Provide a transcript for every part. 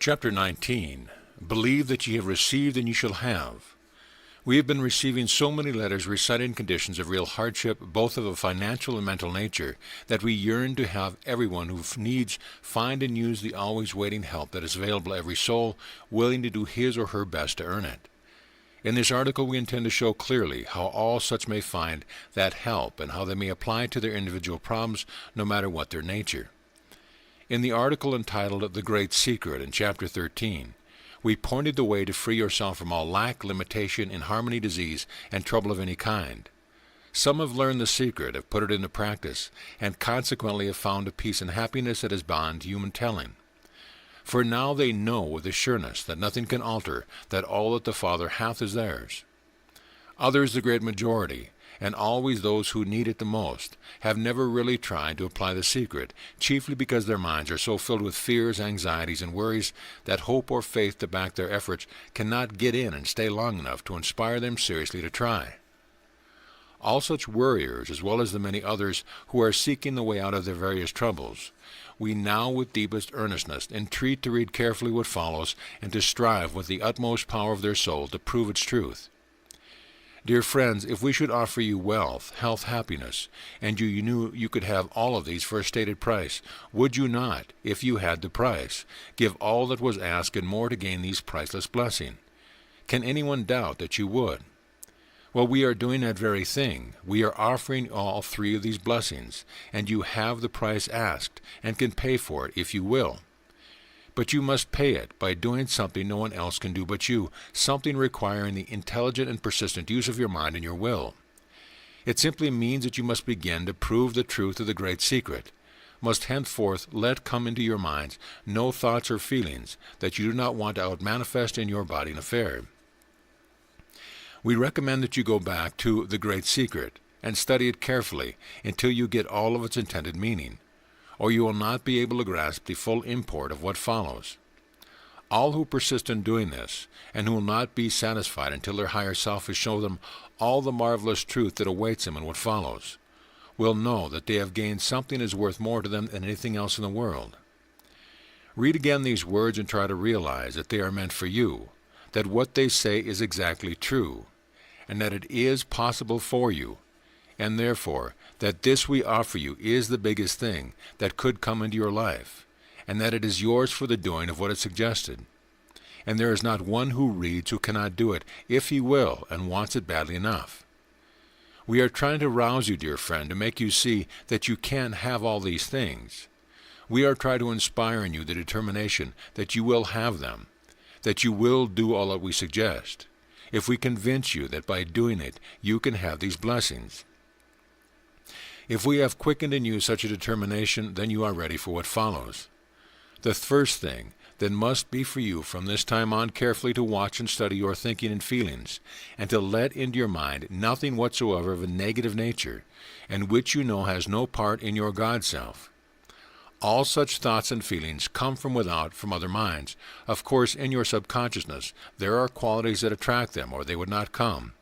Chapter 19. Believe that ye have received and ye shall have. We have been receiving so many letters reciting conditions of real hardship, both of a financial and mental nature, that we yearn to have everyone who needs find and use the always waiting help that is available to every soul, willing to do his or her best to earn it. In this article we intend to show clearly how all such may find that help and how they may apply to their individual problems, no matter what their nature. In the article entitled The Great Secret in Chapter 13, we pointed the way to free yourself from all lack, limitation, inharmony, disease, and trouble of any kind. Some have learned the secret, have put it into practice, and consequently have found a peace and happiness that is beyond human telling. For now they know with a sureness that nothing can alter, that all that the Father hath is theirs. Others, the great majority, and always those who need it the most, have never really tried to apply the secret, chiefly because their minds are so filled with fears, anxieties, and worries that hope or faith to back their efforts cannot get in and stay long enough to inspire them seriously to try. All such worriers, as well as the many others who are seeking the way out of their various troubles, we now with deepest earnestness entreat to read carefully what follows and to strive with the utmost power of their soul to prove its truth. Dear friends, if we should offer you wealth, health, happiness, and you knew you could have all of these for a stated price, would you not, if you had the price, give all that was asked and more to gain these priceless blessings? Can anyone doubt that you would? Well, we are doing that very thing. We are offering all three of these blessings, and you have the price asked, and can pay for it if you will. But you must pay it by doing something no one else can do but you, something requiring the intelligent and persistent use of your mind and your will. It simply means that you must begin to prove the truth of the great secret, must henceforth let come into your minds no thoughts or feelings that you do not want to outmanifest in your body and affair. We recommend that you go back to the great secret and study it carefully until you get all of its intended meaning, or you will not be able to grasp the full import of what follows. All who persist in doing this, and who will not be satisfied until their higher self has shown them all the marvelous truth that awaits them in what follows, will know that they have gained something that is worth more to them than anything else in the world. Read again these words and try to realize that they are meant for you, that what they say is exactly true, and that it is possible for you, and therefore that this we offer you is the biggest thing that could come into your life, and that it is yours for the doing of what is suggested. And there is not one who reads who cannot do it, if he will, and wants it badly enough. We are trying to rouse you, dear friend, to make you see that you can have all these things. We are trying to inspire in you the determination that you will have them, that you will do all that we suggest, if we convince you that by doing it you can have these blessings. If we have quickened in you such a determination, then you are ready for what follows. The first thing then must be for you from this time on carefully to watch and study your thinking and feelings, and to let into your mind nothing whatsoever of a negative nature, and which you know has no part in your God self. All such thoughts and feelings come from without, from other minds. Of course, in your subconsciousness there are qualities that attract them, or they would not come.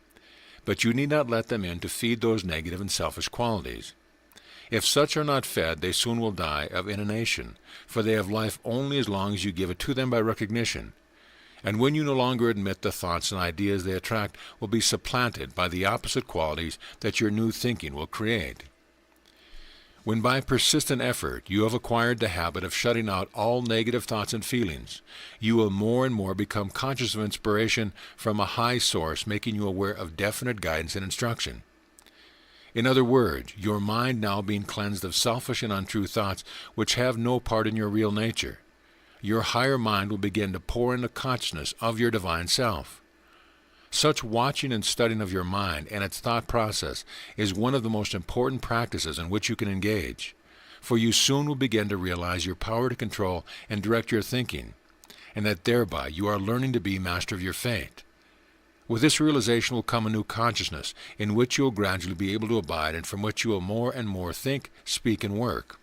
But you need not let them in to feed those negative and selfish qualities. If such are not fed, they soon will die of inanition, for they have life only as long as you give it to them by recognition. And when you no longer admit the thoughts and ideas they attract will be supplanted by the opposite qualities that your new thinking will create. When by persistent effort you have acquired the habit of shutting out all negative thoughts and feelings, you will more and more become conscious of inspiration from a high source, making you aware of definite guidance and instruction. In other words, your mind now being cleansed of selfish and untrue thoughts which have no part in your real nature, your higher mind will begin to pour into consciousness of your divine self. Such watching and studying of your mind and its thought process is one of the most important practices in which you can engage, for you soon will begin to realize your power to control and direct your thinking, and that thereby you are learning to be master of your fate. With this realization will come a new consciousness in which you will gradually be able to abide, and from which you will more and more think, speak, and work.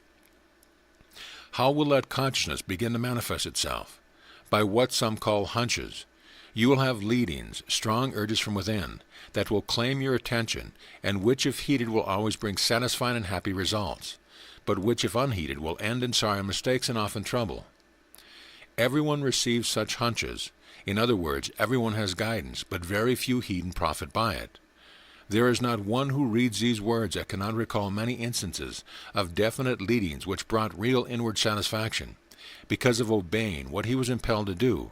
How will that consciousness begin to manifest itself? By what some call hunches. You will have leadings, strong urges from within, that will claim your attention, and which if heeded will always bring satisfying and happy results, but which if unheeded will end in sorry mistakes and often trouble. Everyone receives such hunches. In other words, everyone has guidance, but very few heed and profit by it. There is not one who reads these words that cannot recall many instances of definite leadings which brought real inward satisfaction, because of obeying what he was impelled to do.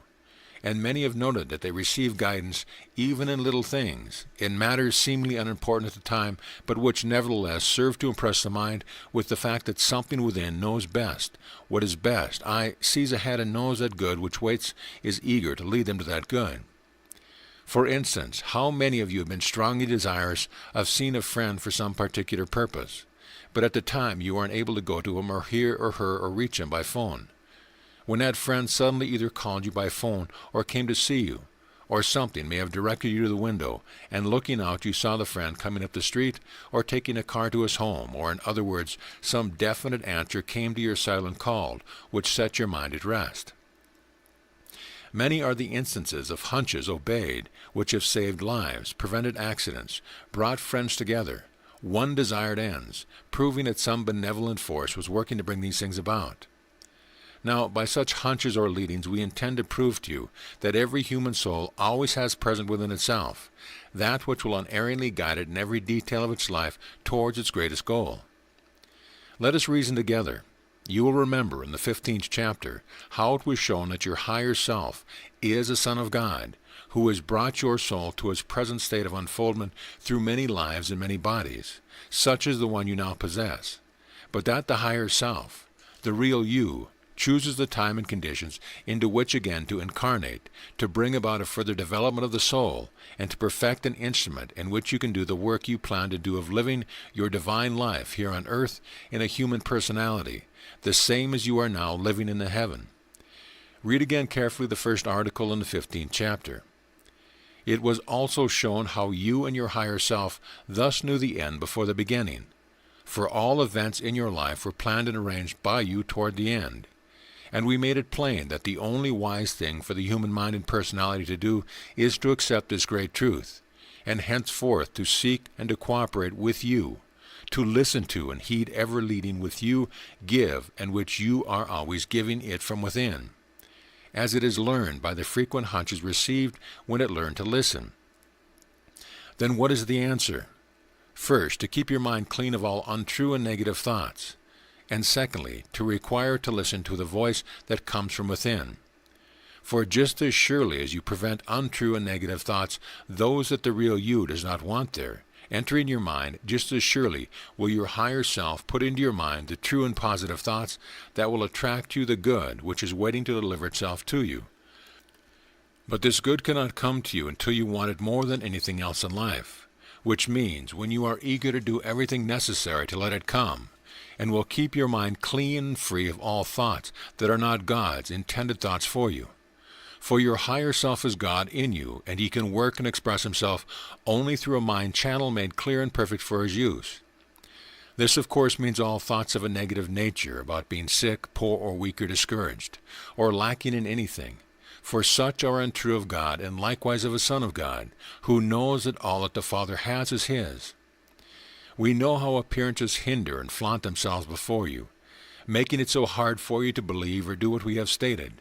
And many have noted that they receive guidance even in little things, in matters seemingly unimportant at the time, but which nevertheless serve to impress the mind with the fact that something within knows best, what is best, sees ahead and knows that good which waits is eager to lead them to that good. For instance, how many of you have been strongly desirous of seeing a friend for some particular purpose, but at the time you aren't able to go to him or hear or her or reach him by phone? When that friend suddenly either called you by phone or came to see you, or something may have directed you to the window, and looking out you saw the friend coming up the street or taking a car to his home, or in other words, some definite answer came to your silent call, which set your mind at rest. Many are the instances of hunches obeyed, which have saved lives, prevented accidents, brought friends together, won desired ends, proving that some benevolent force was working to bring these things about. Now, by such hunches or leadings, we intend to prove to you that every human soul always has present within itself that which will unerringly guide it in every detail of its life towards its greatest goal. Let us reason together. You will remember in the 15th chapter how it was shown that your higher self is a Son of God, who has brought your soul to its present state of unfoldment through many lives and many bodies, such as the one you now possess, but that the higher self, the real you, chooses the time and conditions into which again to incarnate, to bring about a further development of the soul, and to perfect an instrument in which you can do the work you plan to do of living your divine life here on earth in a human personality, the same as you are now living in the heaven. Read again carefully the first article in the 15th chapter. It was also shown how you and your higher self thus knew the end before the beginning, for all events in your life were planned and arranged by you toward the end. And we made it plain that the only wise thing for the human mind and personality to do is to accept this great truth, and henceforth to seek and to cooperate with you, to listen to and heed ever leading with you give, and which you are always giving it from within, as it is learned by the frequent hunches received when it learned to listen. Then what is the answer? First, to keep your mind clean of all untrue and negative thoughts, and secondly, to require to listen to the voice that comes from within. For just as surely as you prevent untrue and negative thoughts, those that the real you does not want there, entering your mind, just as surely will your higher self put into your mind the true and positive thoughts that will attract you the good which is waiting to deliver itself to you. But this good cannot come to you until you want it more than anything else in life, which means when you are eager to do everything necessary to let it come, and will keep your mind clean and free of all thoughts that are not God's intended thoughts for you. For your higher self is God in you, and he can work and express himself only through a mind channel made clear and perfect for his use. This, of course, means all thoughts of a negative nature about being sick, poor, or weak, or discouraged, or lacking in anything, for such are untrue of God, and likewise of a Son of God, who knows that all that the Father has is his. We know how appearances hinder and flaunt themselves before you, making it so hard for you to believe or do what we have stated.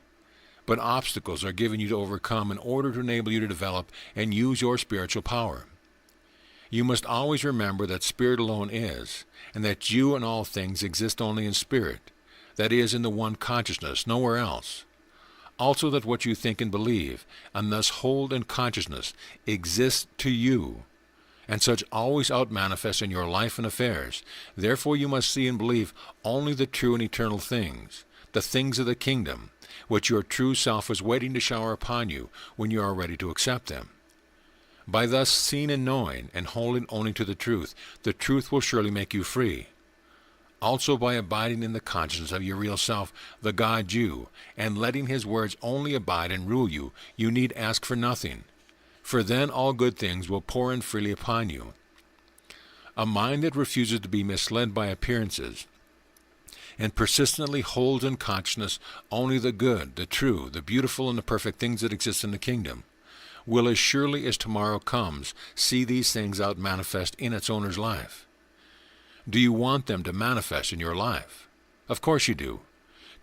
But obstacles are given you to overcome in order to enable you to develop and use your spiritual power. You must always remember that Spirit alone is, and that you and all things exist only in Spirit, that is, in the one consciousness, nowhere else. Also that what you think and believe, and thus hold in consciousness, exists to you, and such always out-manifest in your life and affairs. Therefore you must see and believe only the true and eternal things, the things of the kingdom, which your true self is waiting to shower upon you when you are ready to accept them. By thus seeing and knowing, and holding only to the truth will surely make you free. Also by abiding in the consciousness of your real self, the God you, and letting his words only abide and rule you, you need ask for nothing. For then all good things will pour in freely upon you. A mind that refuses to be misled by appearances, and persistently holds in consciousness only the good, the true, the beautiful, and the perfect things that exist in the kingdom, will as surely as tomorrow comes see these things out manifest in its owner's life. Do you want them to manifest in your life? Of course you do.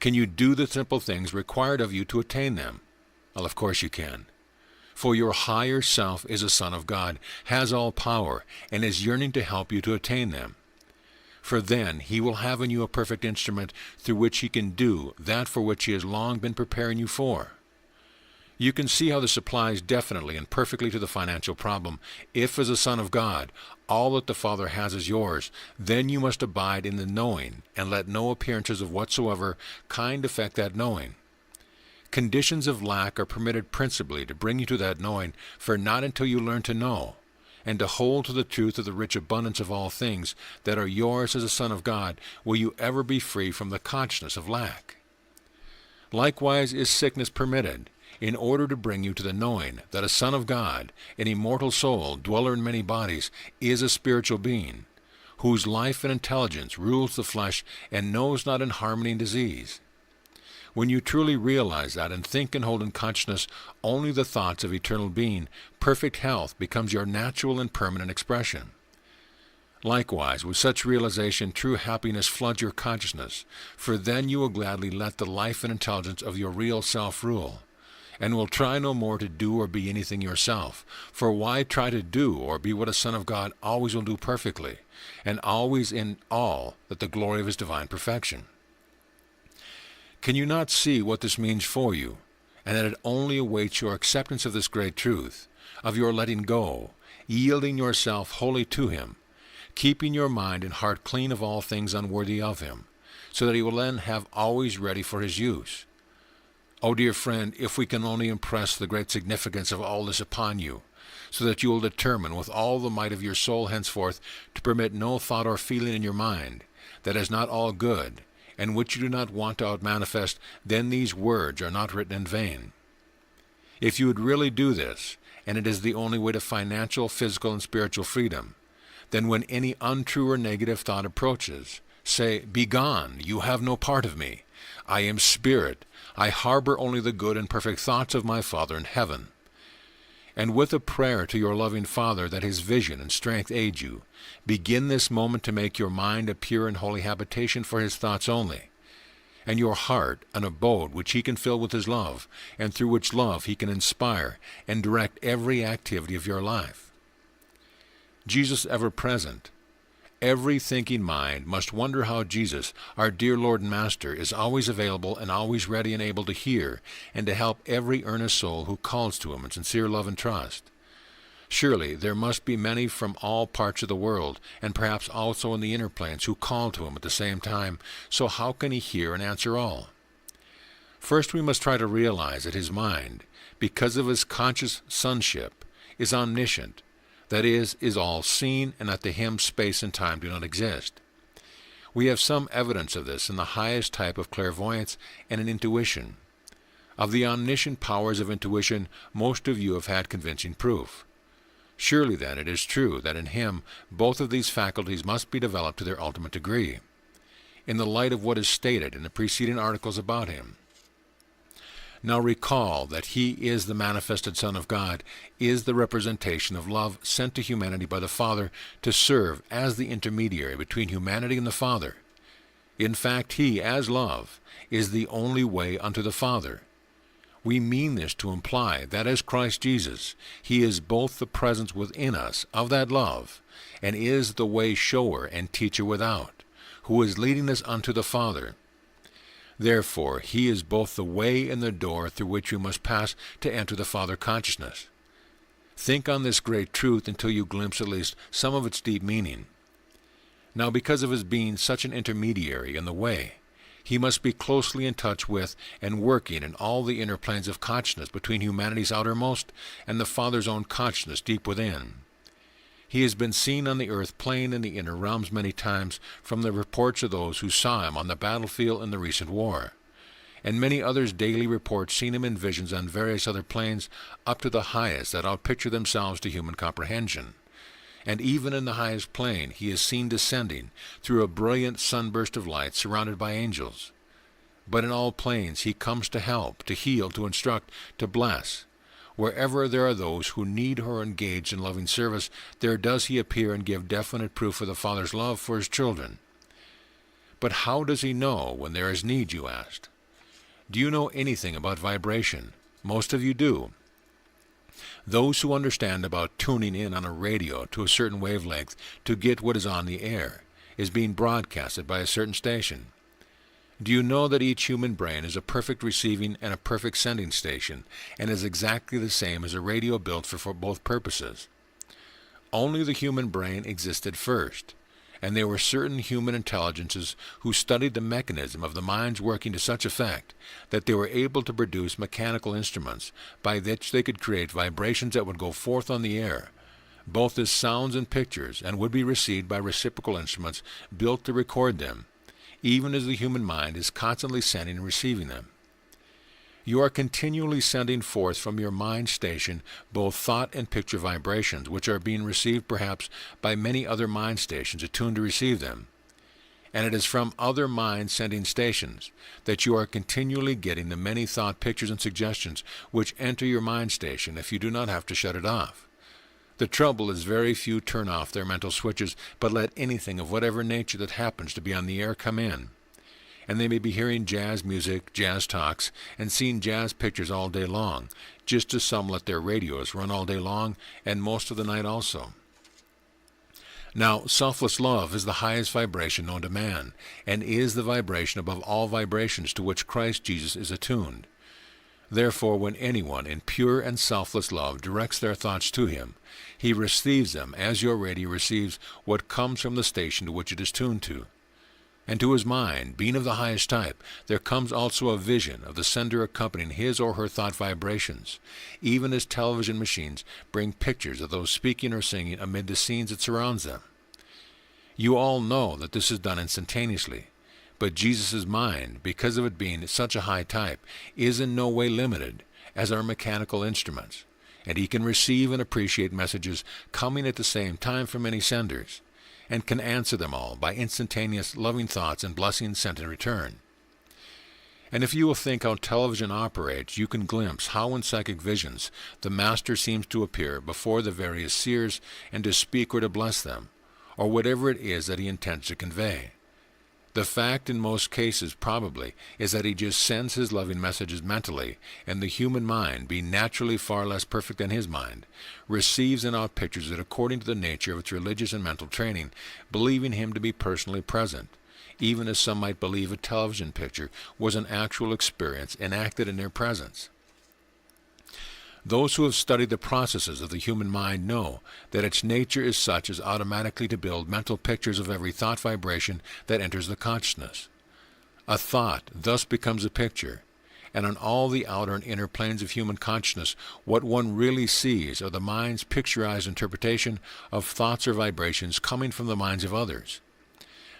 Can you do the simple things required of you to attain them? Well, of course you can. For your higher self is a son of God, has all power, and is yearning to help you to attain them. For then he will have in you a perfect instrument through which he can do that for which he has long been preparing you for. You can see how this applies definitely and perfectly to the financial problem. If, as a son of God, all that the Father has is yours, then you must abide in the knowing, and let no appearances of whatsoever kind affect that knowing. Conditions of lack are permitted principally to bring you to that knowing, for not until you learn to know, and to hold to the truth of the rich abundance of all things that are yours as a son of God, will you ever be free from the consciousness of lack. Likewise is sickness permitted, in order to bring you to the knowing that a son of God, an immortal soul, dweller in many bodies, is a spiritual being, whose life and intelligence rules the flesh and knows not in harmony and disease. When you truly realize that and think and hold in consciousness only the thoughts of eternal being, perfect health becomes your natural and permanent expression. Likewise, with such realization, true happiness floods your consciousness, for then you will gladly let the life and intelligence of your real self rule, and will try no more to do or be anything yourself. For why try to do or be what a son of God always will do perfectly, and always in all that the glory of his divine perfection? Can you not see what this means for you, and that it only awaits your acceptance of this great truth, of your letting go, yielding yourself wholly to him, keeping your mind and heart clean of all things unworthy of him, so that he will then have always ready for his use? Oh, dear friend, if we can only impress the great significance of all this upon you, so that you will determine with all the might of your soul henceforth to permit no thought or feeling in your mind that is not all good, and which you do not want to outmanifest, then these words are not written in vain. If you would really do this, and it is the only way to financial, physical, and spiritual freedom, then when any untrue or negative thought approaches, say, "Begone, you have no part of me. I am spirit. I harbor only the good and perfect thoughts of my Father in heaven." And with a prayer to your loving Father that his vision and strength aid you, begin this moment to make your mind a pure and holy habitation for his thoughts only, and your heart an abode which he can fill with his love, and through which love he can inspire and direct every activity of your life. Jesus ever present. Every thinking mind must wonder how Jesus, our dear Lord and Master, is always available and always ready and able to hear and to help every earnest soul who calls to him in sincere love and trust. Surely there must be many from all parts of the world, and perhaps also in the inner planes, who call to him at the same time, so how can he hear and answer all? First we must try to realize that his mind, because of his conscious sonship, is omniscient, that is all seen, and that to him space and time do not exist. We have some evidence of this in the highest type of clairvoyance and in intuition. Of the omniscient powers of intuition, most of you have had convincing proof. Surely then it is true that in him both of these faculties must be developed to their ultimate degree, in the light of what is stated in the preceding articles about him. Now recall that he is the manifested Son of God, is the representation of love sent to humanity by the Father to serve as the intermediary between humanity and the Father. In fact, he, as love, is the only way unto the Father. We mean this to imply that as Christ Jesus, he is both the presence within us of that love, and is the way shower and teacher without, who is leading us unto the Father. Therefore, he is both the way and the door through which we must pass to enter the Father consciousness. Think on this great truth until you glimpse at least some of its deep meaning. Now, because of his being such an intermediary in the way, he must be closely in touch with and working in all the inner planes of consciousness between humanity's outermost and the Father's own consciousness deep within. He has been seen on the earth plane in the inner realms many times from the reports of those who saw him on the battlefield in the recent war, and many others daily report seeing him in visions on various other planes up to the highest that outpicture themselves to human comprehension. And even in the highest plane he is seen descending through a brilliant sunburst of light surrounded by angels. But in all planes he comes to help, to heal, to instruct, to bless. Wherever there are those who need or are engaged in loving service, there does he appear and give definite proof of the Father's love for his children. But how does he know when there is need, you asked? Do you know anything about vibration? Most of you do. Those who understand about tuning in on a radio to a certain wavelength to get what is on the air, is being broadcasted by a certain station. Do you know that each human brain is a perfect receiving and a perfect sending station, and is exactly the same as a radio built for both purposes? Only the human brain existed first, and there were certain human intelligences who studied the mechanism of the mind's working to such effect that they were able to produce mechanical instruments by which they could create vibrations that would go forth on the air, both as sounds and pictures, and would be received by reciprocal instruments built to record them, even as the human mind is constantly sending and receiving them. You are continually sending forth from your mind station both thought and picture vibrations, which are being received perhaps by many other mind stations attuned to receive them. And it is from other mind sending stations that you are continually getting the many thought pictures and suggestions which enter your mind station if you do not have to shut it off. The trouble is very few turn off their mental switches, but let anything of whatever nature that happens to be on the air come in. And they may be hearing jazz music, jazz talks, and seeing jazz pictures all day long, just as some let their radios run all day long and most of the night also. Now, selfless love is the highest vibration known to man, and is the vibration above all vibrations to which Christ Jesus is attuned. Therefore, when anyone in pure and selfless love directs their thoughts to him, he receives them as your radio receives what comes from the station to which it is tuned to. And to his mind, being of the highest type, there comes also a vision of the sender accompanying his or her thought vibrations, even as television machines bring pictures of those speaking or singing amid the scenes that surrounds them. You all know that this is done instantaneously, but Jesus' mind, because of it being such a high type, is in no way limited, as are mechanical instruments, and he can receive and appreciate messages coming at the same time from many senders, and can answer them all by instantaneous loving thoughts and blessings sent in return. And if you will think how television operates, you can glimpse how in psychic visions the Master seems to appear before the various seers and to speak or to bless them, or whatever it is that he intends to convey. The fact in most cases, probably, is that he just sends his loving messages mentally, and the human mind, being naturally far less perfect than his mind, receives and outpictures it according to the nature of its religious and mental training, believing him to be personally present, even as some might believe a television picture was an actual experience enacted in their presence. Those who have studied the processes of the human mind know that its nature is such as automatically to build mental pictures of every thought vibration that enters the consciousness. A thought thus becomes a picture, and on all the outer and inner planes of human consciousness, what one really sees are the mind's picturized interpretation of thoughts or vibrations coming from the minds of others.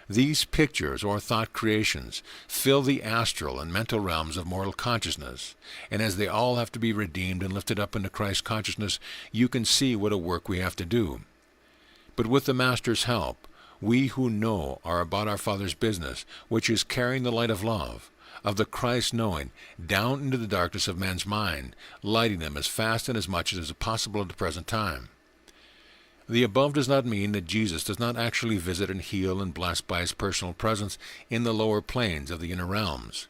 These pictures or thought creations fill the astral and mental realms of mortal consciousness, and as they all have to be redeemed and lifted up into Christ consciousness, you can see what a work we have to do. But with the Master's help, we who know are about our Father's business, which is carrying the light of love, of the Christ knowing, down into the darkness of men's mind, lighting them as fast and as much as is possible at the present time. The above does not mean that Jesus does not actually visit and heal and bless by his personal presence in the lower planes of the inner realms.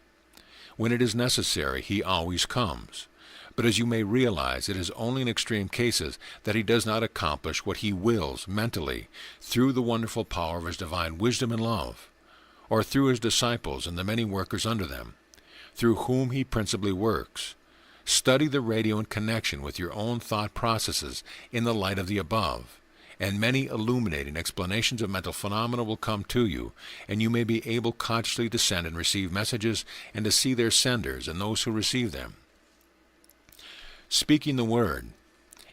When it is necessary, he always comes. But as you may realize, it is only in extreme cases that he does not accomplish what he wills mentally through the wonderful power of his divine wisdom and love, or through his disciples and the many workers under them, through whom he principally works. Study the radio in connection with your own thought processes in the light of the above, and many illuminating explanations of mental phenomena will come to you, and you may be able consciously to send and receive messages and to see their senders and those who receive them. Speaking the Word.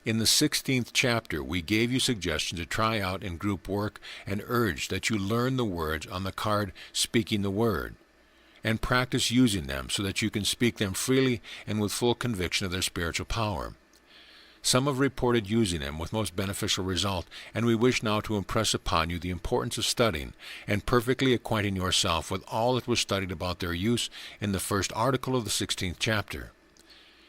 In the 16th chapter, we gave you suggestions to try out in group work and urged that you learn the words on the card Speaking the Word, and practice using them so that you can speak them freely and with full conviction of their spiritual power. Some have reported using them with most beneficial result, and we wish now to impress upon you the importance of studying and perfectly acquainting yourself with all that was studied about their use in the first article of the 16th chapter.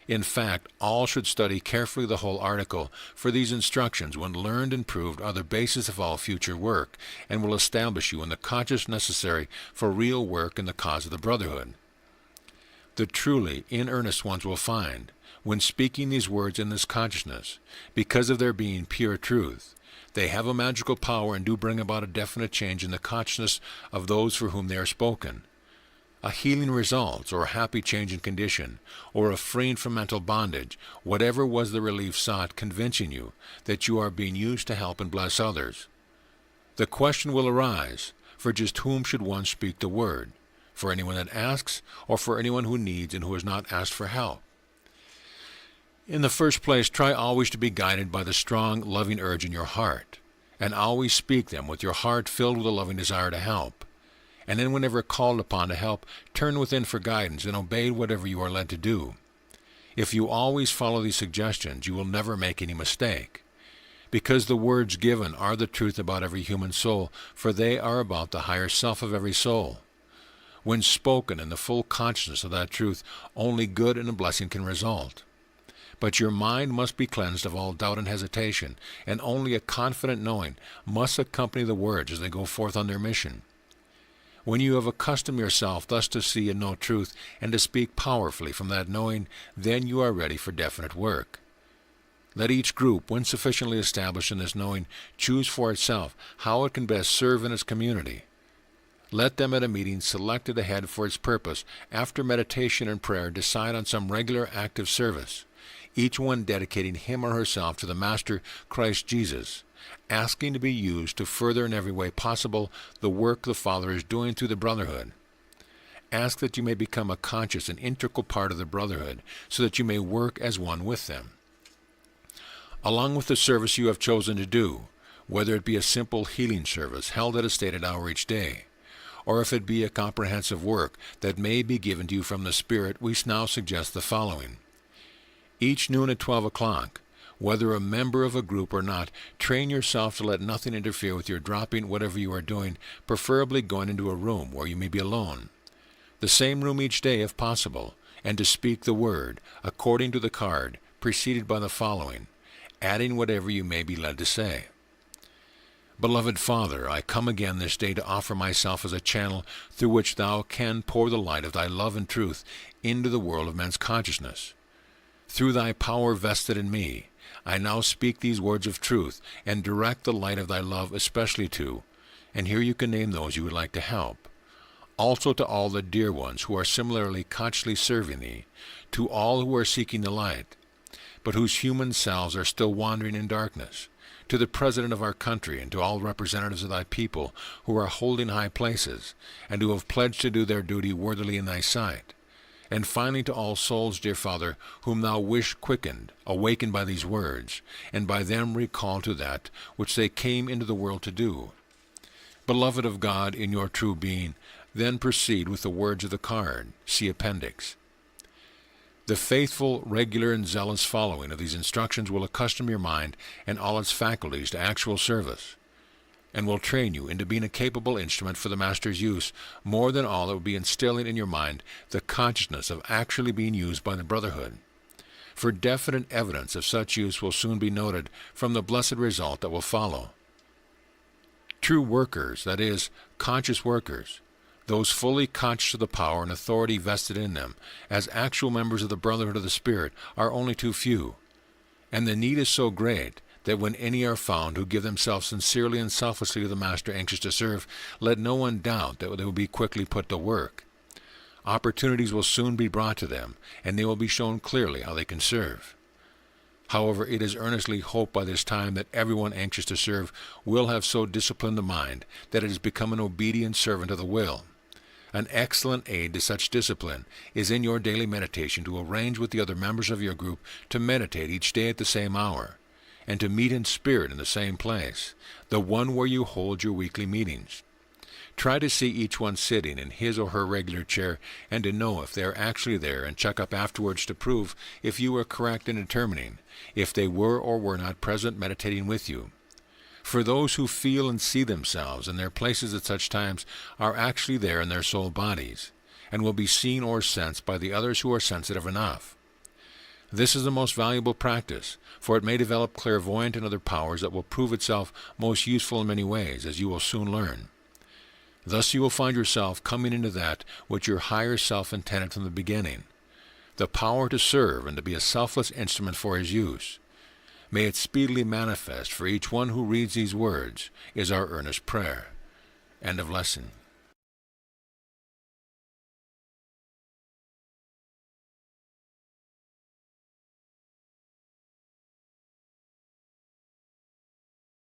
In fact, all should study carefully the whole article, for these instructions, when learned and proved, are the basis of all future work, and will establish you in the consciousness necessary for real work in the cause of the brotherhood. The truly in earnest ones will find, when speaking these words in this consciousness, because of their being pure truth, they have a magical power and do bring about a definite change in the consciousness of those for whom they are spoken. A healing results, or a happy change in condition, or a freeing from mental bondage, whatever was the relief sought, convincing you that you are being used to help and bless others. The question will arise, for just whom should one speak the word? For anyone that asks, or for anyone who needs and who has not asked for help? In the first place, try always to be guided by the strong, loving urge in your heart, and always speak them with your heart filled with a loving desire to help. And then whenever called upon to help, turn within for guidance and obey whatever you are led to do. If you always follow these suggestions, you will never make any mistake, because the words given are the truth about every human soul, for they are about the higher self of every soul. When spoken in the full consciousness of that truth, only good and a blessing can result. But your mind must be cleansed of all doubt and hesitation, and only a confident knowing must accompany the words as they go forth on their mission. When you have accustomed yourself thus to see and know truth, and to speak powerfully from that knowing, then you are ready for definite work. Let each group, when sufficiently established in this knowing, choose for itself how it can best serve in its community. Let them at a meeting selected ahead for its purpose, after meditation and prayer, decide on some regular active service, each one dedicating him or herself to the Master, Christ Jesus, asking to be used to further in every way possible the work the Father is doing through the Brotherhood. Ask that you may become a conscious and integral part of the Brotherhood, so that you may work as one with them. Along with the service you have chosen to do, whether it be a simple healing service held at a stated hour each day, or if it be a comprehensive work that may be given to you from the Spirit, we now suggest the following. Each noon at 12 o'clock, whether a member of a group or not, train yourself to let nothing interfere with your dropping whatever you are doing, preferably going into a room where you may be alone. The same room each day if possible, and to speak the word, according to the card, preceded by the following, adding whatever you may be led to say. Beloved Father, I come again this day to offer myself as a channel through which Thou can pour the light of Thy love and truth into the world of men's consciousness. Through Thy power vested in me, I now speak these words of truth and direct the light of Thy love especially to, and here you can name those you would like to help, also to all the dear ones who are similarly consciously serving Thee, to all who are seeking the light, but whose human selves are still wandering in darkness, to the President of our country and to all representatives of Thy people who are holding high places, and who have pledged to do their duty worthily in Thy sight. And finally to all souls, dear Father, whom Thou wish quickened, awakened by these words, and by them recalled to that which they came into the world to do. Beloved of God in your true being, then proceed with the words of the card, see appendix. The faithful, regular, and zealous following of these instructions will accustom your mind and all its faculties to actual service, and will train you into being a capable instrument for the Master's use. More than all, it will be instilling in your mind the consciousness of actually being used by the Brotherhood. For definite evidence of such use will soon be noted from the blessed result that will follow. True workers, that is, conscious workers, those fully conscious of the power and authority vested in them, as actual members of the Brotherhood of the Spirit, are only too few, and the need is so great that when any are found who give themselves sincerely and selflessly to the Master anxious to serve, let no one doubt that they will be quickly put to work. Opportunities will soon be brought to them, and they will be shown clearly how they can serve. However, it is earnestly hoped by this time that everyone anxious to serve will have so disciplined the mind that it has become an obedient servant of the will. An excellent aid to such discipline is in your daily meditation to arrange with the other members of your group to meditate each day at the same hour, and to meet in spirit in the same place, the one where you hold your weekly meetings. Try to see each one sitting in his or her regular chair, and to know if they are actually there, and check up afterwards to prove if you are correct in determining if they were or were not present meditating with you. For those who feel and see themselves in their places at such times are actually there in their soul bodies, and will be seen or sensed by the others who are sensitive enough. This is the most valuable practice, for it may develop clairvoyant and other powers that will prove itself most useful in many ways, as you will soon learn. Thus you will find yourself coming into that which your higher self intended from the beginning, the power to serve and to be a selfless instrument for His use. May it speedily manifest for each one who reads these words, is our earnest prayer. End of lesson.